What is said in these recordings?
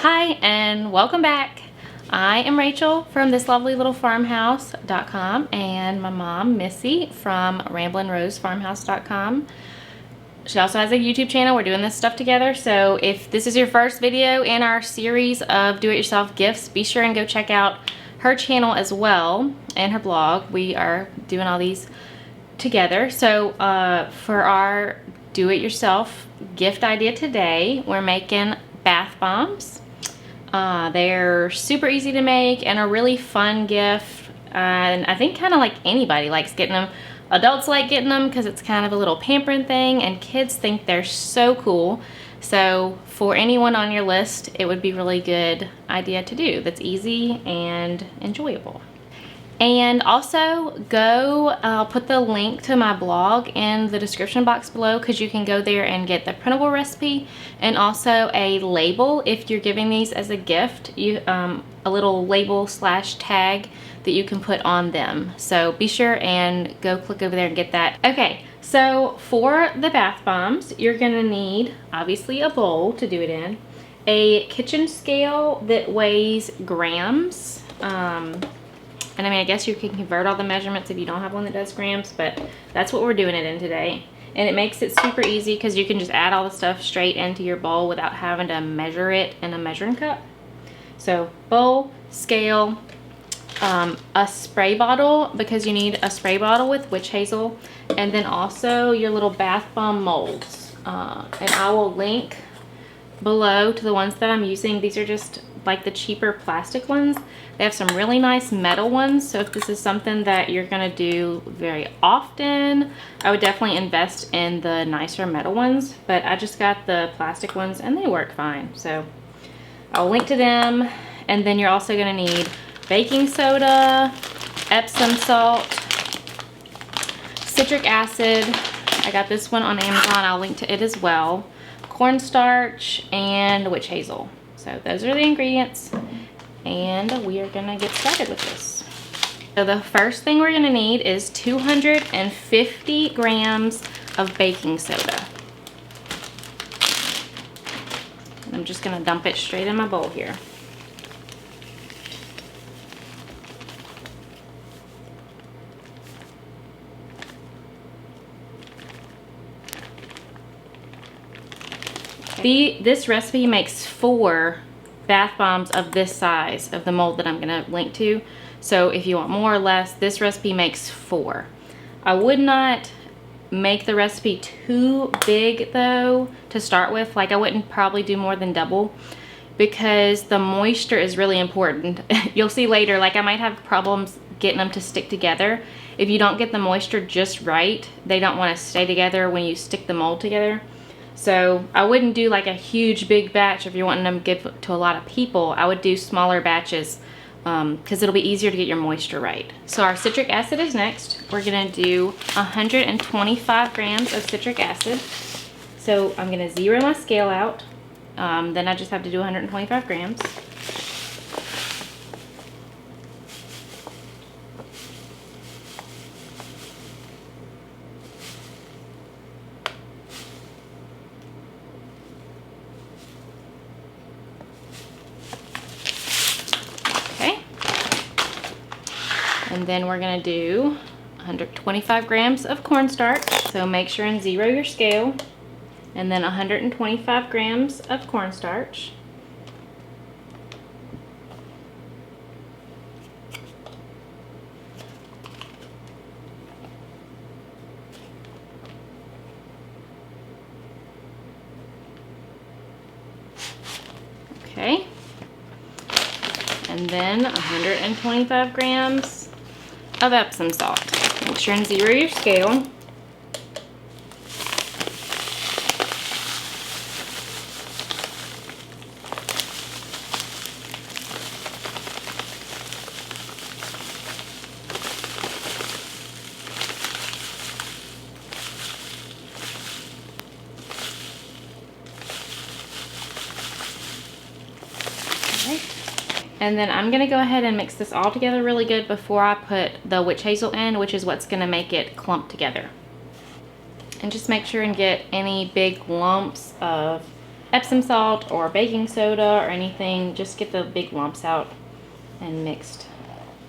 Hi and welcome back. I am Rachel from thislovelylittle.farmhouse.com and my mom Missy from ramblinrosefarmhouse.com. She also has a YouTube channel. We're doing this stuff together, so if this is your first video in our series of do-it-yourself gifts, be sure and go check out her channel as well and her blog. We are doing all these together. So for our do-it-yourself gift idea today, we're making bath bombs. They're super easy to make and a really fun gift, and I think kind of like anybody likes getting them. Adults like getting them because it's kind of a little pampering thing, and kids think they're so cool. So for anyone on your list, it would be a really good idea to do that's easy and enjoyable. And also I'll put the link to my blog in the description box below, because you can go there and get the printable recipe and also a label if you're giving these as a gift. A little label / tag that you can put on them. So be sure and go click over there and get that. Okay, so for the bath bombs, you're gonna need obviously a bowl to do it in, a kitchen scale that weighs grams. And I mean, I guess you can convert all the measurements if you don't have one that does grams, but that's what we're doing it in today. And it makes it super easy because you can just add all the stuff straight into your bowl without having to measure it in a measuring cup. So bowl, scale, a spray bottle, because you need a spray bottle with witch hazel, and then also your little bath bomb molds. And I will link below to the ones that I'm using. These are just like the cheaper plastic ones. They have some really nice metal ones, so if this is something that you're gonna do very often, I would definitely invest in the nicer metal ones, but I just got the plastic ones and they work fine. So I'll link to them. And then you're also gonna need baking soda, Epsom salt, citric acid. I got this one on Amazon, I'll link to it as well, cornstarch, and witch hazel. So those are the ingredients, and we are gonna get started with this. So the first thing we're gonna need is 250 grams of baking soda. And I'm just gonna dump it straight in my bowl here. This recipe makes 4 bath bombs of this size, of the mold that I'm gonna link to. So if you want more or less, this recipe makes 4. I would not make the recipe too big though to start with. Like, I wouldn't probably do more than double, because the moisture is really important. You'll see later, like I might have problems getting them to stick together. If you don't get the moisture just right, they don't want to stay together when you stick the mold together. So I wouldn't do like a huge big batch if you're wanting them to give to a lot of people. I would do smaller batches because it'll be easier to get your moisture right. So our citric acid is next. We're gonna do 125 grams of citric acid. So I'm gonna zero my scale out. Then I just have to do 125 grams. And then we're gonna do 125 grams of cornstarch. So make sure and zero your scale. And then 125 grams of cornstarch. Okay. And then 125 grams of Epsom salt. Make sure and zero your scale. And then I'm gonna go ahead and mix this all together really good before I put the witch hazel in, which is what's gonna make it clump together. And just make sure and get any big lumps of Epsom salt or baking soda or anything. Just get the big lumps out and mixed,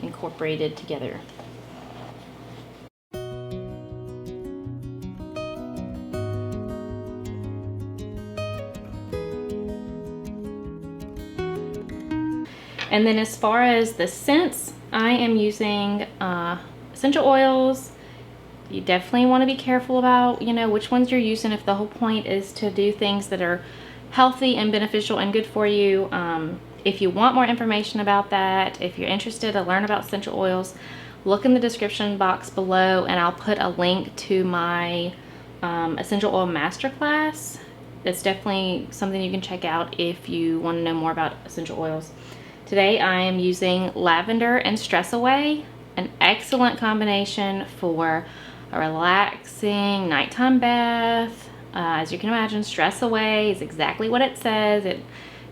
incorporated together. And then as far as the scents, I am using essential oils. You definitely want to be careful about, you know, which ones you're using if the whole point is to do things that are healthy and beneficial and good for you. If you want more information about that, if you're interested to learn about essential oils, look in the description box below and I'll put a link to my essential oil masterclass. It's definitely something you can check out if you want to know more about essential oils. Today I am using lavender and Stress Away, an excellent combination for a relaxing nighttime bath. As you can imagine, Stress Away is exactly what it says. It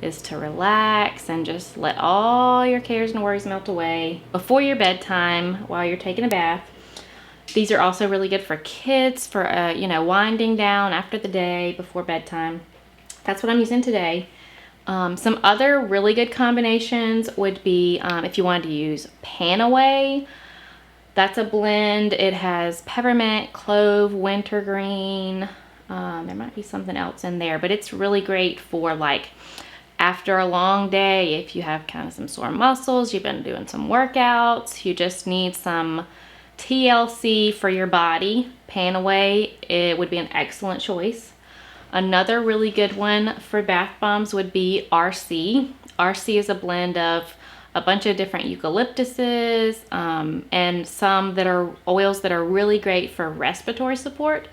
is to relax and just let all your cares and worries melt away before your bedtime while you're taking a bath. These are also really good for kids for, you know, winding down after the day before bedtime. That's what I'm using today. Some other really good combinations would be if you wanted to use Panaway. That's a blend. It has peppermint, clove, wintergreen. There might be something else in there, but it's really great for like after a long day, if you have kind of some sore muscles, you've been doing some workouts, you just need some TLC for your body. Panaway, it would be an excellent choice. Another really good one for bath bombs would be RC. RC is a blend of a bunch of different eucalyptuses and some that are oils that are really great for respiratory support.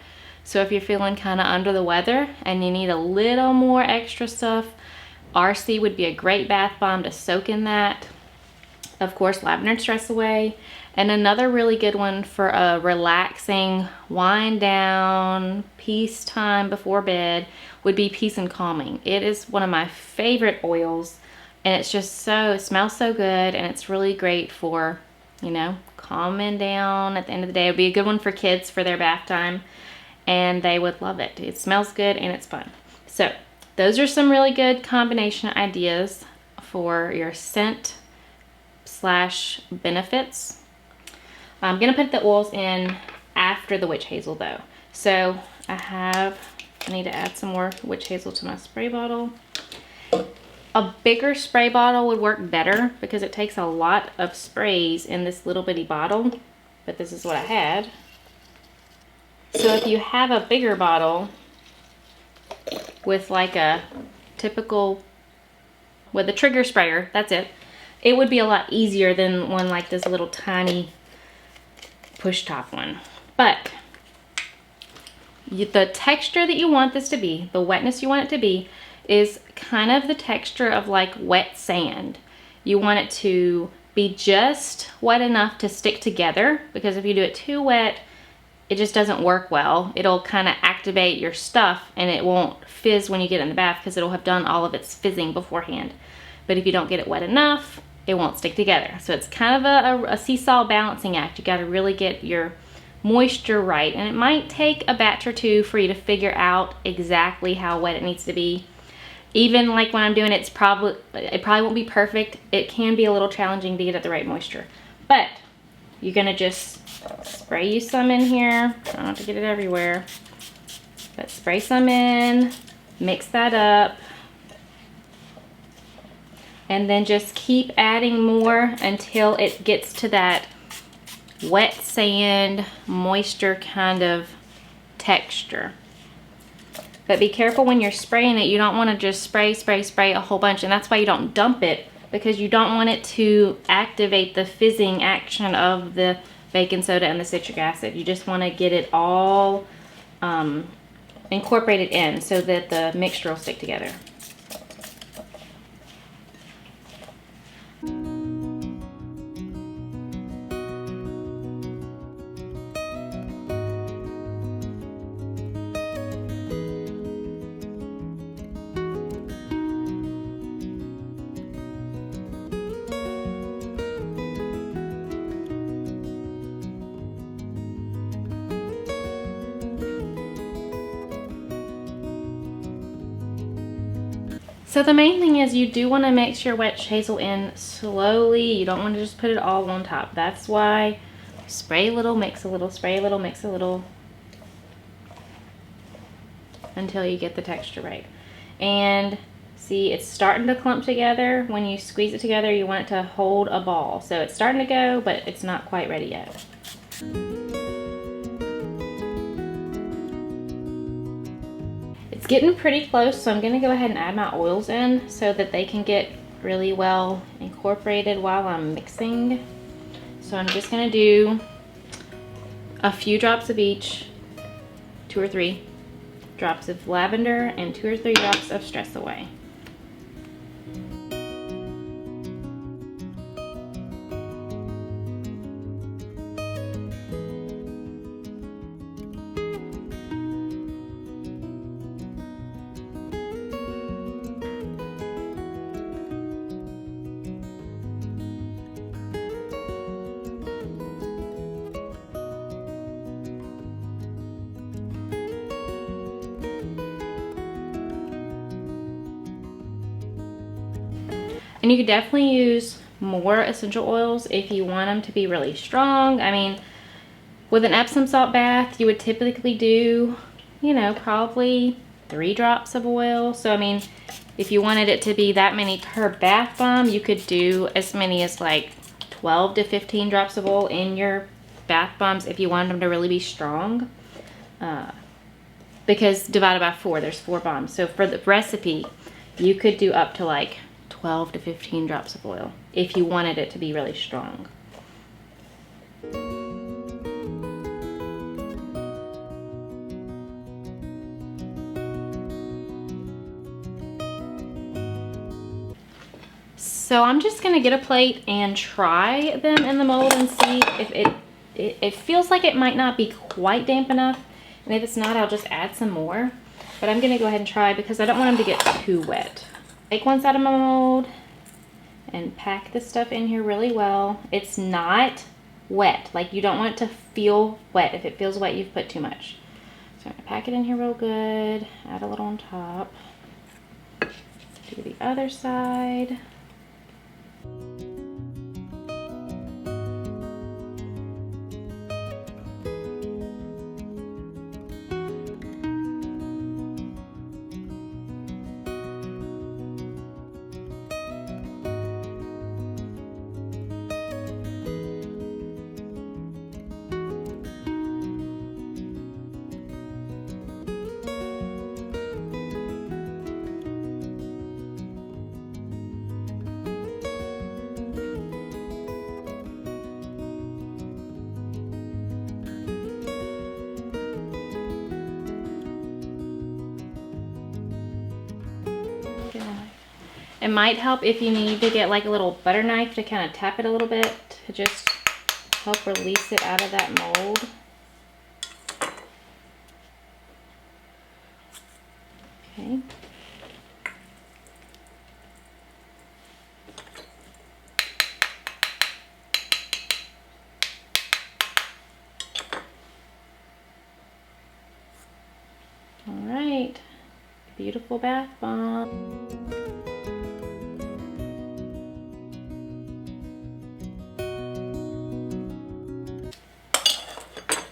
So if you're feeling kind of under the weather and you need a little more extra stuff, RC would be a great bath bomb to soak in that. Of course, lavender and Stress Away. And another really good one for a relaxing wind down, peace time before bed would be Peace and Calming. It is one of my favorite oils and it's just so, it smells so good and it's really great for, you know, calming down at the end of the day. It would be a good one for kids for their bath time and they would love it. It smells good and it's fun. So those are some really good combination ideas for your scent / benefits. I'm gonna put the oils in after the witch hazel though. So I need to add some more witch hazel to my spray bottle. A bigger spray bottle would work better because it takes a lot of sprays in this little bitty bottle, but this is what I had. So if you have a bigger bottle with like a typical, with a trigger sprayer, that's it. It would be a lot easier than one like this little tiny push top one. But the texture that you want this to be, the wetness you want it to be, is kind of the texture of like wet sand. You want it to be just wet enough to stick together, because if you do it too wet, it just doesn't work well. It'll kind of activate your stuff and it won't fizz when you get in the bath because it'll have done all of its fizzing beforehand. But if you don't get it wet enough, it won't stick together. So it's kind of a seesaw balancing act. You got to really get your moisture right, and it might take a batch or two for you to figure out exactly how wet it needs to be. Even like when I'm doing it, it probably won't be perfect. It can be a little challenging to get at the right moisture, but you're gonna just spray you some in here. Try not to get it everywhere, but spray some in, mix that up, and then just keep adding more until it gets to that wet sand, moisture kind of texture. But be careful when you're spraying it. You don't want to just spray a whole bunch, and that's why you don't dump it, because you don't want it to activate the fizzing action of the baking soda and the citric acid. You just want to get it all incorporated in so that the mixture will stick together. So the main thing is you do want to mix your wet hazel in slowly. You don't want to just put it all on top. That's why spray a little, mix a little, spray a little, mix a little, until you get the texture right. And see, it's starting to clump together. When you squeeze it together, you want it to hold a ball. So it's starting to go, but it's not quite ready yet. It's getting pretty close, so I'm gonna go ahead and add my oils in so that they can get really well incorporated while I'm mixing. So I'm just gonna do a few drops of each, 2 or 3 drops of lavender and 2 or 3 drops of Stress Away. And you could definitely use more essential oils if you want them to be really strong. I mean, with an Epsom salt bath, you would typically do, you know, probably 3 drops of oil. So, I mean, if you wanted it to be that many per bath bomb, you could do as many as like 12 to 15 drops of oil in your bath bombs if you wanted them to really be strong. Because divided by 4, there's 4 bombs. So for the recipe, you could do up to like 12 to 15 drops of oil if you wanted it to be really strong. So I'm just gonna get a plate and try them in the mold and see if it feels like it might not be quite damp enough. And if it's not, I'll just add some more. But I'm gonna go ahead and try because I don't want them to get too wet. Take one side of my mold and pack this stuff in here really well. It's not wet. Like, you don't want it to feel wet. If it feels wet, you've put too much. So I'm gonna pack it in here real good. Add a little on top. Do the other side. It might help if you need to get like a little butter knife to kind of tap it a little bit to just help release it out of that mold. Okay. All right, beautiful bath bomb.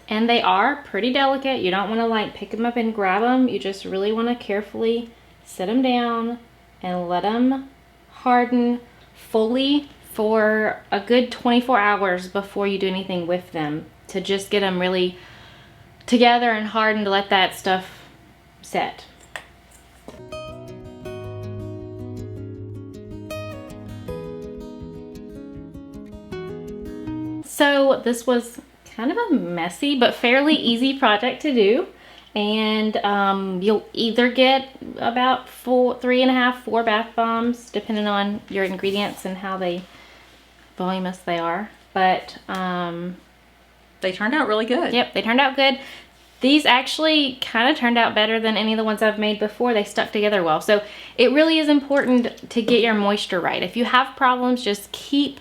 And they are pretty delicate. You don't want to like pick them up and grab them. You just really want to carefully sit them down and let them harden fully for a good 24 hours before you do anything with them, to just get them really together and hardened, to let that stuff set. So this was kind of a messy but fairly easy project to do, and you'll either get about 3.5-4 bath bombs depending on your ingredients and how voluminous they are, but they turned out really good. Yep, they turned out good. These actually kind of turned out better than any of the ones I've made before. They stuck together well. So it really is important to get your moisture right. If you have problems, just keep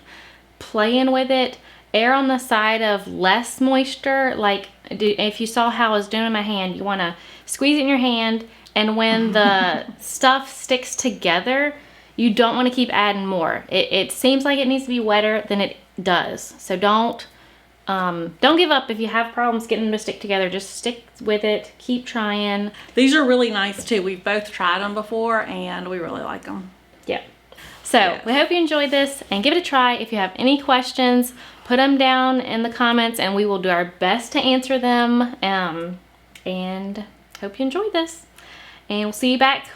playing with it. Err on the side of less moisture. Like, if you saw how I was doing in my hand, you want to squeeze it in your hand And when the stuff sticks together, you don't want to keep adding more. It seems like it needs to be wetter than it does. So don't give up if you have problems getting them to stick together. Just stick with it. Keep trying. These are really nice too. We've both tried them before and we really like them. Yeah. So Yeah. we hope you enjoyed this and give it a try. If you have any questions, put them down in the comments and we will do our best to answer them. And hope you enjoyed this. And we'll see you back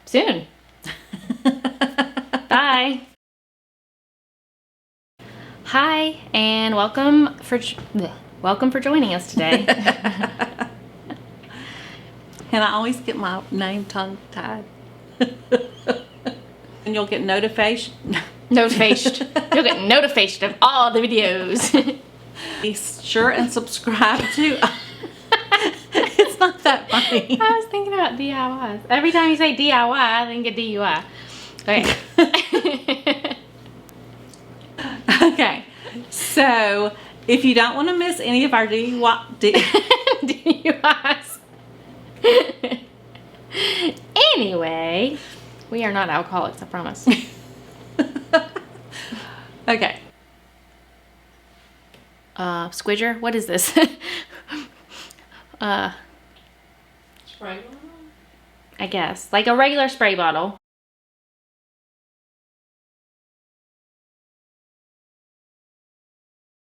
soon. Bye. Hi, and welcome for joining us today. And I always get my name tongue-tied. And you'll get notification. Notified. You'll get notified of all the videos. Be sure and subscribe to. It's not that funny. I was thinking about DIYs. Every time you say DIY, I think of DUI. Okay. Okay. So, if you don't want to miss any of our DUIs. Anyway, we are not alcoholics, I promise. Okay. Squidger, what is this? Spray I guess. Like a regular spray bottle.